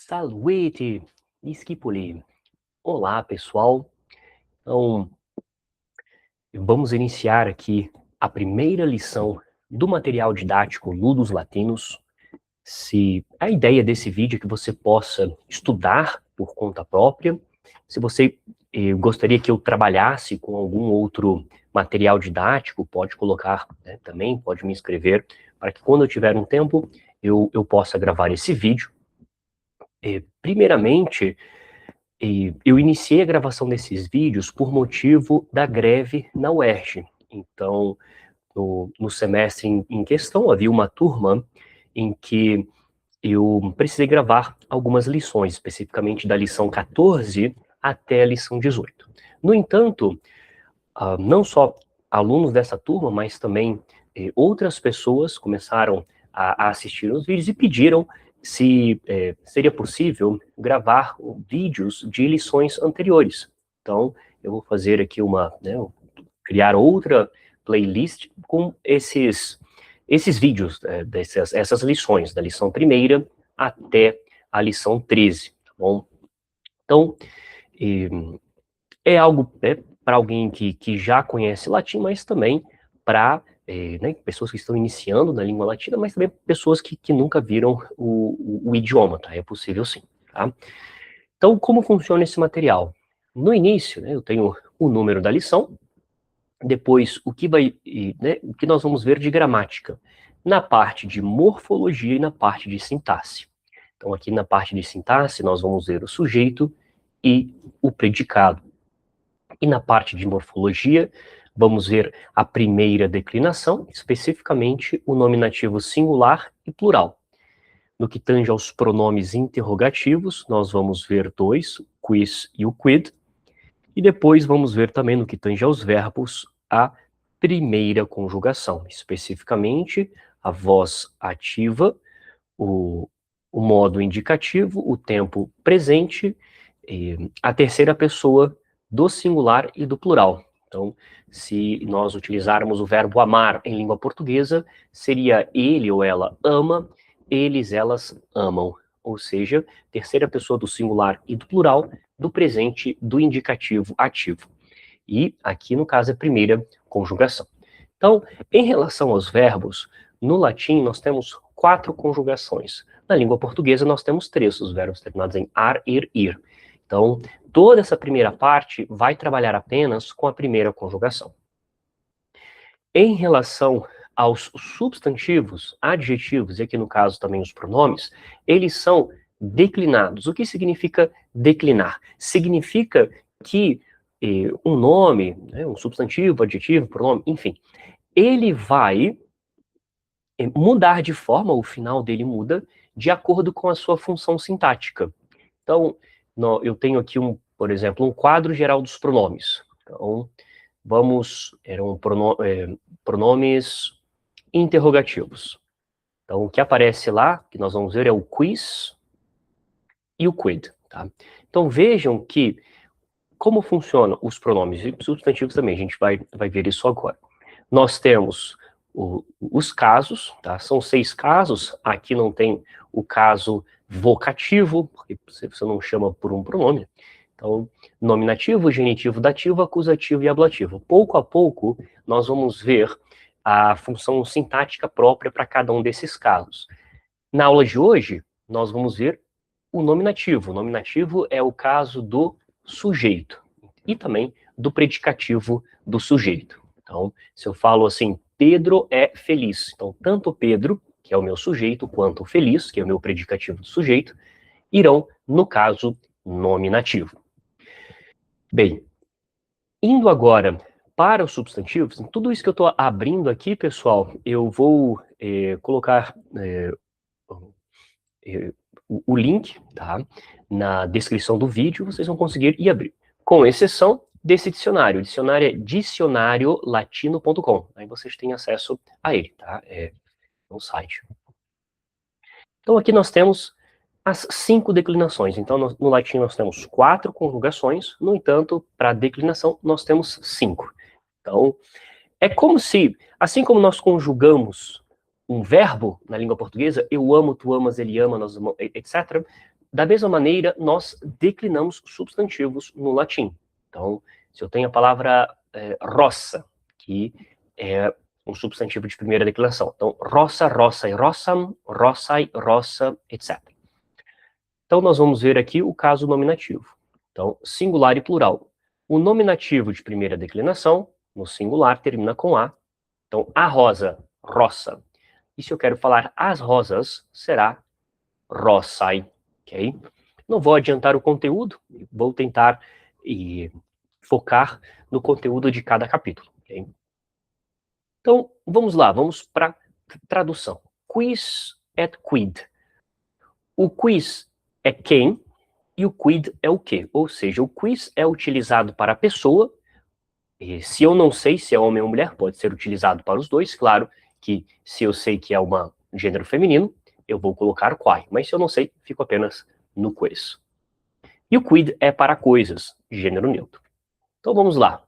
Salve, Discipoli! Olá, pessoal. Então, vamos iniciar aqui a primeira lição do material didático Ludus Latinos. A ideia desse vídeo é que você possa estudar por conta própria. Se você gostaria que eu trabalhasse com algum outro material didático, pode colocar, né, também, pode me escrever, para que quando eu tiver um tempo, eu possa gravar esse vídeo. Primeiramente, eu iniciei a gravação desses vídeos por motivo da greve na UERJ. Então, no semestre em questão, havia uma turma em que eu precisei gravar algumas lições, especificamente da lição 14 até a lição 18. No entanto, não só alunos dessa turma, mas também outras pessoas começaram a assistir os vídeos e pediram se seria possível gravar vídeos de lições anteriores. Então, eu vou fazer aqui criar outra playlist com esses vídeos, essas lições, da lição 1ª até a lição 13, tá bom? Então, é algo para alguém que já conhece latim, mas também para pessoas que estão iniciando na língua latina, mas também pessoas que nunca viram o idioma, tá? É possível sim, tá? Então, como funciona esse material? No início, né, eu tenho o número da lição, depois o que nós vamos ver de gramática, na parte de morfologia e na parte de sintaxe. Então, aqui na parte de sintaxe, nós vamos ver o sujeito e o predicado. E na parte de morfologia, vamos ver a primeira declinação, especificamente o nominativo singular e plural. No que tange aos pronomes interrogativos, nós vamos ver dois, o quis e o quid. E depois vamos ver também, no que tange aos verbos, a primeira conjugação, especificamente a voz ativa, o modo indicativo, o tempo presente, a terceira pessoa do singular e do plural. Então, se nós utilizarmos o verbo amar em língua portuguesa, seria ele ou ela ama, eles, elas amam. Ou seja, terceira pessoa do singular e do plural, do presente, do indicativo ativo. E aqui, no caso, é a primeira conjugação. Então, em relação aos verbos, no latim nós temos 4 conjugações. Na língua portuguesa nós temos 3, os verbos terminados em ar, ir. Então, toda essa primeira parte vai trabalhar apenas com a primeira conjugação. Em relação aos substantivos, adjetivos, e aqui no caso também os pronomes, eles são declinados. O que significa declinar? Significa que um nome, né, um substantivo, adjetivo, pronome, enfim, ele vai mudar de forma, o final dele muda, de acordo com a sua função sintática. Então, eu tenho aqui, por exemplo, um quadro geral dos pronomes. Então, eram pronomes interrogativos. Então, o que aparece lá, que nós vamos ver, é o quis e o quid, tá? Então, vejam que, como funcionam os pronomes e substantivos também, a gente vai ver isso agora. Nós temos os casos, tá? São 6 casos, aqui não tem o caso vocativo, porque você não chama por um pronome. Então, nominativo, genitivo, dativo, acusativo e ablativo. Pouco a pouco, nós vamos ver a função sintática própria para cada um desses casos. Na aula de hoje, nós vamos ver o nominativo. O nominativo é o caso do sujeito e também do predicativo do sujeito. Então, se eu falo assim, Pedro é feliz. Então, tanto Pedro, que é o meu sujeito, quanto feliz, que é o meu predicativo do sujeito, irão no caso nominativo. Bem, indo agora para os substantivos, tudo isso que eu estou abrindo aqui, pessoal, eu vou colocar o link, tá, na descrição do vídeo, vocês vão conseguir ir abrir. Com exceção desse dicionário. O dicionário é dicionariolatino.com. Aí vocês têm acesso a ele, tá? No site. Então aqui nós temos as 5 declinações. Então no latim nós temos 4 conjugações, no entanto, para a declinação nós temos 5. Então é como se, assim como nós conjugamos um verbo na língua portuguesa, eu amo, tu amas, ele ama, nós amamos, etc., Da mesma maneira, nós declinamos substantivos no latim. Então, se eu tenho a palavra roça, que é um substantivo de primeira declinação. Então, roça, roçae, roçam, roçai, roça, etc. Então, nós vamos ver aqui o caso nominativo. Então, singular e plural. O nominativo de primeira declinação, no singular, termina com A. Então, a rosa, roça. E se eu quero falar as rosas, será roçai, ok? Não vou adiantar o conteúdo, vou tentar focar no conteúdo de cada capítulo, ok? Então, vamos lá, vamos para tradução. Quis et quid. O quis é quem e o quid é o quê? Ou seja, o quis é utilizado para a pessoa. E se eu não sei se é homem ou mulher, pode ser utilizado para os dois. Claro que se eu sei que é um gênero feminino, eu vou colocar quai. Mas se eu não sei, fico apenas no quis. E o quid é para coisas, gênero neutro. Então vamos lá.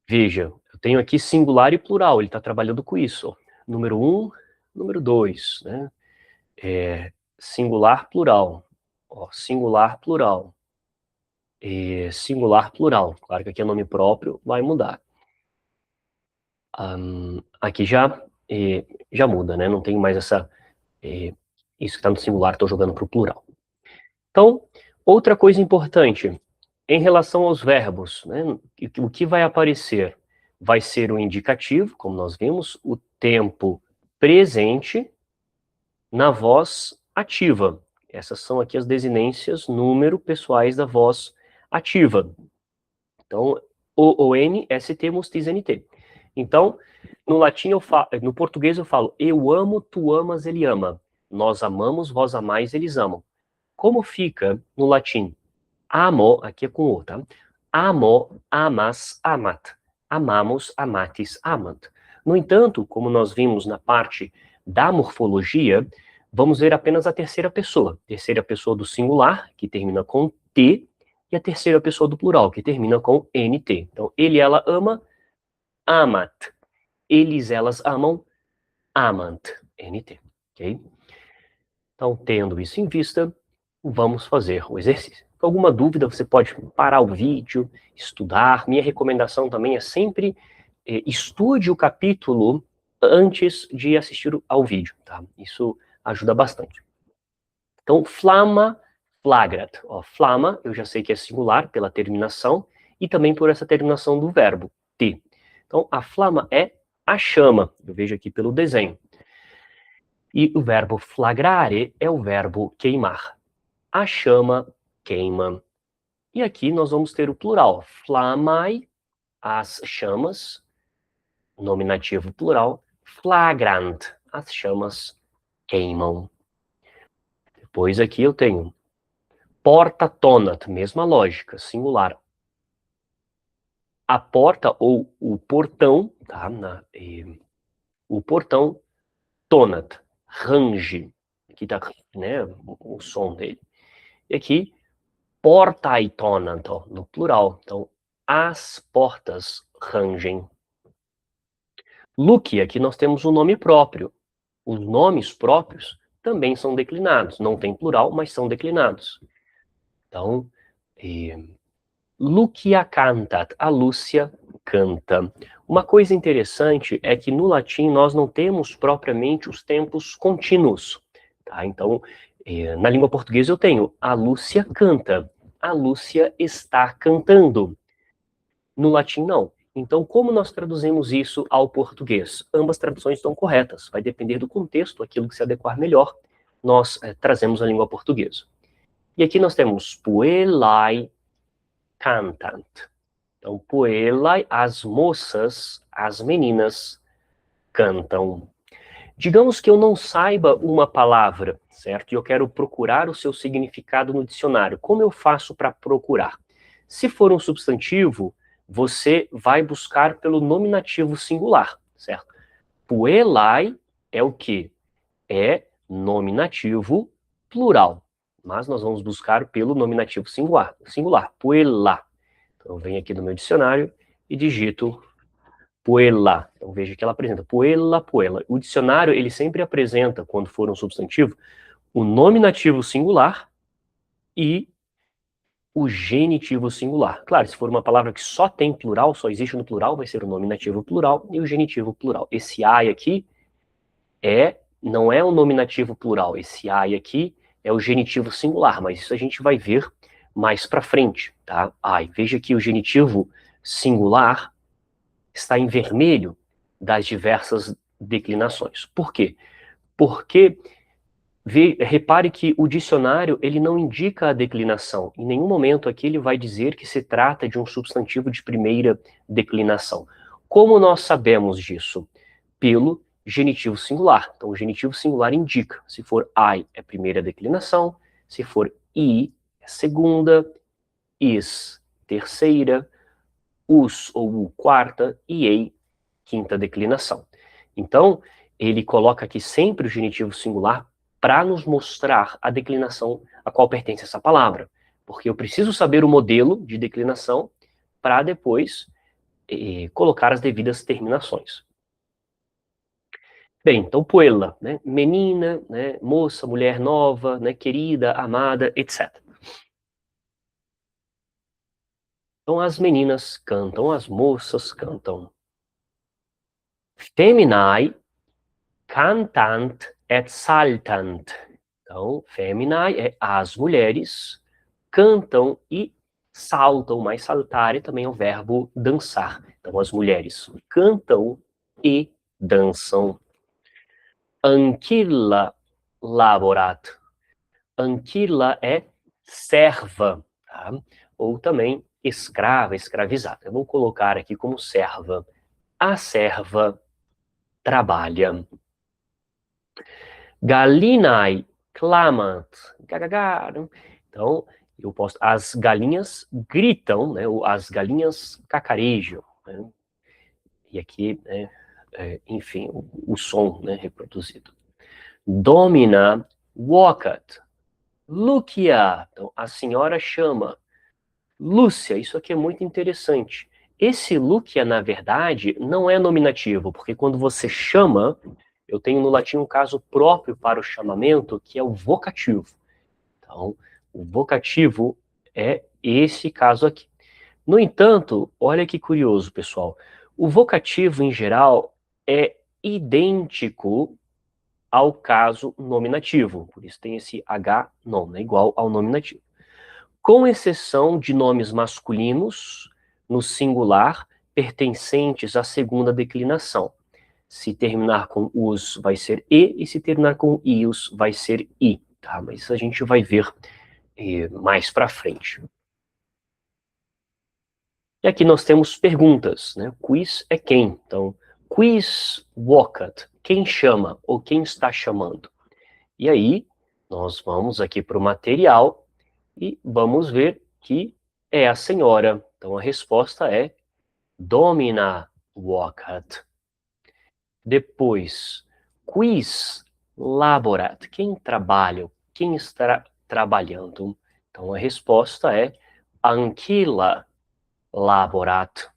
Veja, eu tenho aqui singular e plural, ele está trabalhando com isso. Número 1, número 2, né? Singular, plural. Singular, plural. Singular, plural. Claro que aqui é nome próprio, vai mudar. Aqui já muda, né? Não tem mais essa... isso que está no singular, estou jogando para o plural. Então, outra coisa importante, em relação aos verbos, né? O que vai aparecer? Vai ser o indicativo, como nós vimos, o tempo presente na voz ativa. Essas são aqui as desinências número pessoais da voz ativa. Então, o N, ST, mustis, NT. Então, no latim no português eu falo, eu amo, tu amas, ele ama. Nós amamos, vós amais, eles amam. Como fica no latim? Amo, aqui é com O, tá? Amo, amas, amat. Amamos, amatis, amant. No entanto, como nós vimos na parte da morfologia, vamos ver apenas a terceira pessoa. Terceira pessoa do singular, que termina com T, e a terceira pessoa do plural, que termina com NT. Então, ele, ela ama, amat. Eles, elas amam, amant. NT, ok? Então, tendo isso em vista, vamos fazer o exercício. Com alguma dúvida, você pode parar o vídeo, estudar. Minha recomendação também é sempre estude o capítulo antes de assistir ao vídeo, tá? Isso ajuda bastante. Então, flama, flagrat. Flama, eu já sei que é singular pela terminação e também por essa terminação do verbo, te. Então, a flama é a chama. Eu vejo aqui pelo desenho. E o verbo flagrare é o verbo queimar. A chama queima. E aqui nós vamos ter o plural. Flamai, as chamas. Nominativo plural. Flagrant, as chamas queimam. Depois aqui eu tenho porta tonat, mesma lógica, singular. A porta ou o portão, tá? O portão tonat, range. Aqui tá, né, o som dele. E aqui, portai tonant, no plural. Então, as portas rangem. Luque, aqui nós temos um nome próprio. Os nomes próprios também são declinados. Não tem plural, mas são declinados. Então, Lucia cantat, a Lúcia canta. Uma coisa interessante é que no latim nós não temos propriamente os tempos contínuos. Tá? Então, na língua portuguesa eu tenho a Lúcia canta, a Lúcia está cantando. No latim não. Então, como nós traduzimos isso ao português? Ambas traduções estão corretas. Vai depender do contexto, aquilo que se adequar melhor, nós trazemos a língua portuguesa. E aqui nós temos puelai cantant. Então, puelai, as moças, as meninas cantam. Digamos que eu não saiba uma palavra, certo? E eu quero procurar o seu significado no dicionário. Como eu faço para procurar? Se for um substantivo, você vai buscar pelo nominativo singular, certo? Puelai é o quê? É nominativo plural. Mas nós vamos buscar pelo nominativo singular. Puela. Então, eu venho aqui no meu dicionário e digito puela. Então, veja que ela apresenta puela, puela. O dicionário, ele sempre apresenta, quando for um substantivo, o nominativo singular e o genitivo singular. Claro, se for uma palavra que só tem plural, só existe no plural, vai ser o nominativo plural e o genitivo plural. Esse ai aqui não é o nominativo plural, esse ai aqui é o genitivo singular, mas isso a gente vai ver mais para frente, tá? Ai, veja que o genitivo singular está em vermelho das diversas declinações. Por quê? Porque repare que o dicionário ele não indica a declinação. Em nenhum momento aqui ele vai dizer que se trata de um substantivo de primeira declinação. Como nós sabemos disso? Pelo genitivo singular. Então, o genitivo singular indica. Se for I, é primeira declinação. Se for I, é segunda. Is, terceira. Us ou u, quarta. E ei, quinta declinação. Então, ele coloca aqui sempre o genitivo singular para nos mostrar a declinação a qual pertence essa palavra. Porque eu preciso saber o modelo de declinação para depois colocar as devidas terminações. Bem, então puella, né? Menina, né? Moça, mulher nova, né? Querida, amada, etc. Então as meninas cantam, as moças cantam. Feminae cantant et saltant. Então, feminae é as mulheres cantam e saltam, mas saltare também é o verbo dançar. Então, as mulheres cantam e dançam. Anquilla laborat. Anquilla é serva, tá? Ou também escrava, escravizada. Eu vou colocar aqui como serva. A serva trabalha. Galinae clamant. Então, eu posso. As galinhas gritam, né? As galinhas cacarejam. Né? E aqui, né, enfim, o som, né, reproduzido. Domina walkat. Lucia. Então, a senhora chama. Lúcia, isso aqui é muito interessante. Esse Lucia, na verdade, não é nominativo, porque quando você chama, eu tenho no latim um caso próprio para o chamamento, que é o vocativo. Então, o vocativo é esse caso aqui. No entanto, olha que curioso, pessoal. O vocativo, em geral, é idêntico ao caso nominativo. Por isso tem esse H non, né, igual ao nominativo. Com exceção de nomes masculinos, no singular, pertencentes à segunda declinação. Se terminar com us, vai ser e se terminar com ius, vai ser i. Tá? Mas isso a gente vai ver mais para frente. E aqui nós temos perguntas, né? Quis é quem. Então, quis walkat, quem chama ou quem está chamando. E aí, nós vamos aqui para o material e vamos ver que é a senhora. Então, a resposta é domina walkat. Depois, quis laborat, quem trabalha, quem está trabalhando. Então, a resposta é anquila laborat.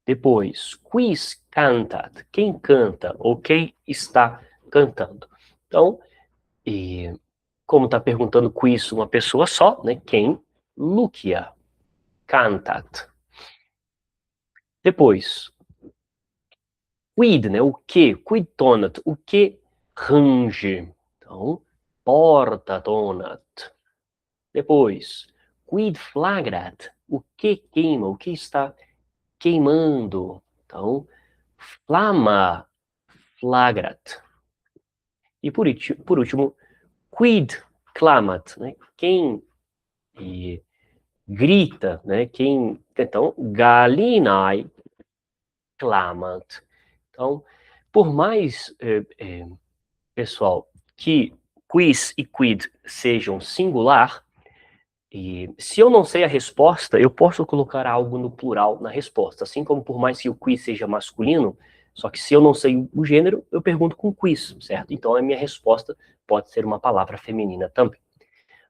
Depois, quis cantat, quem canta ou quem está cantando. Então, como está perguntando quis uma pessoa só, né? Quem? Lucia cantat. Depois, quid, né? O que? Quid tonat, o que range. Então, porta tonat. Depois, quid flagrat, o que queima, o que está queimando. Então, flama flagrat. E por último, quid clamat, né? Quem grita, né? Quem, então, galinae clamant. Então, por mais, pessoal, que quis e quid sejam singular, e se eu não sei a resposta, eu posso colocar algo no plural na resposta. Assim como por mais que o quiz seja masculino, só que se eu não sei o gênero, eu pergunto com quiz, certo? Então a minha resposta pode ser uma palavra feminina também.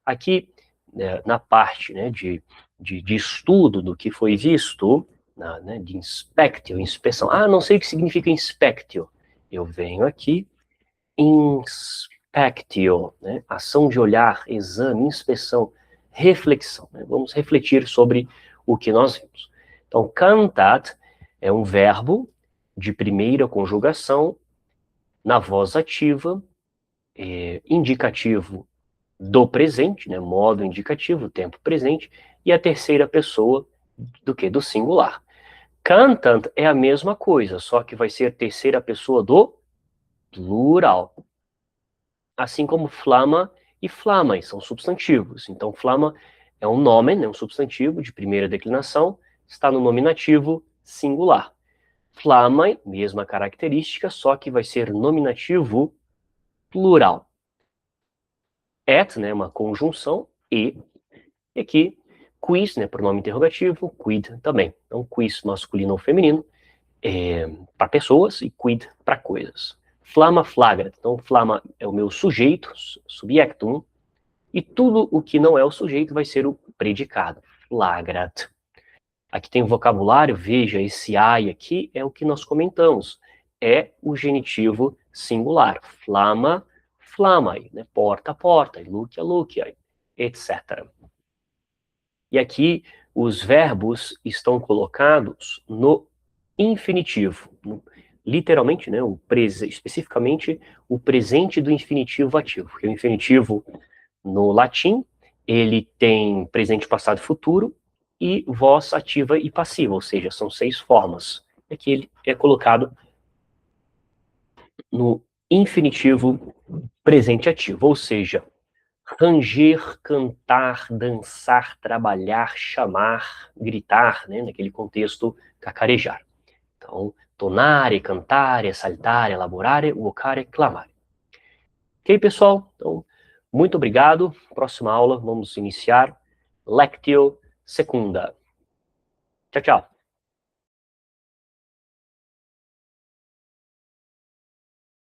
Aqui, na parte, né, de estudo do que foi visto, né, de inspectio, inspeção. Ah, não sei o que significa inspectio. Eu venho aqui, Tactio, né? Ação de olhar, exame, inspeção, reflexão. Né? Vamos refletir sobre o que nós vimos. Então, cantat é um verbo de primeira conjugação na voz ativa, indicativo do presente, né? Modo indicativo, tempo presente, e a terceira pessoa do que? Do singular. Cantant é a mesma coisa, só que vai ser terceira pessoa do plural. Assim como flama e flamem são substantivos. Então, flama é um nome, né, um substantivo de primeira declinação, está no nominativo singular. Flamem, mesma característica, só que vai ser nominativo plural. Et, né, uma conjunção, e aqui, quis, né, pronome interrogativo, quid também. Então, quis masculino ou feminino, para pessoas, e quid para coisas. Flama flagra. Então, flama é o meu sujeito, subjectum, e tudo o que não é o sujeito vai ser o predicado, flagrat. Aqui tem o vocabulário, veja, esse ai aqui é o que nós comentamos. É o genitivo singular. Flama, flamai, né? Porta, porta, lucia, lucia, etc. E aqui os verbos estão colocados no infinitivo. Literalmente, né, especificamente o presente do infinitivo ativo. Porque o infinitivo, no latim, ele tem presente, passado e futuro, e voz ativa e passiva, ou seja, são 6 formas. Aqui ele é colocado no infinitivo presente ativo, ou seja, ranger, cantar, dançar, trabalhar, chamar, gritar, né, naquele contexto, cacarejar. Então, tonare, cantare, saltare, elaborare, vocare, clamare. Ok, pessoal? Então, muito obrigado. Próxima aula, vamos iniciar Lectio Secunda. Tchau, tchau.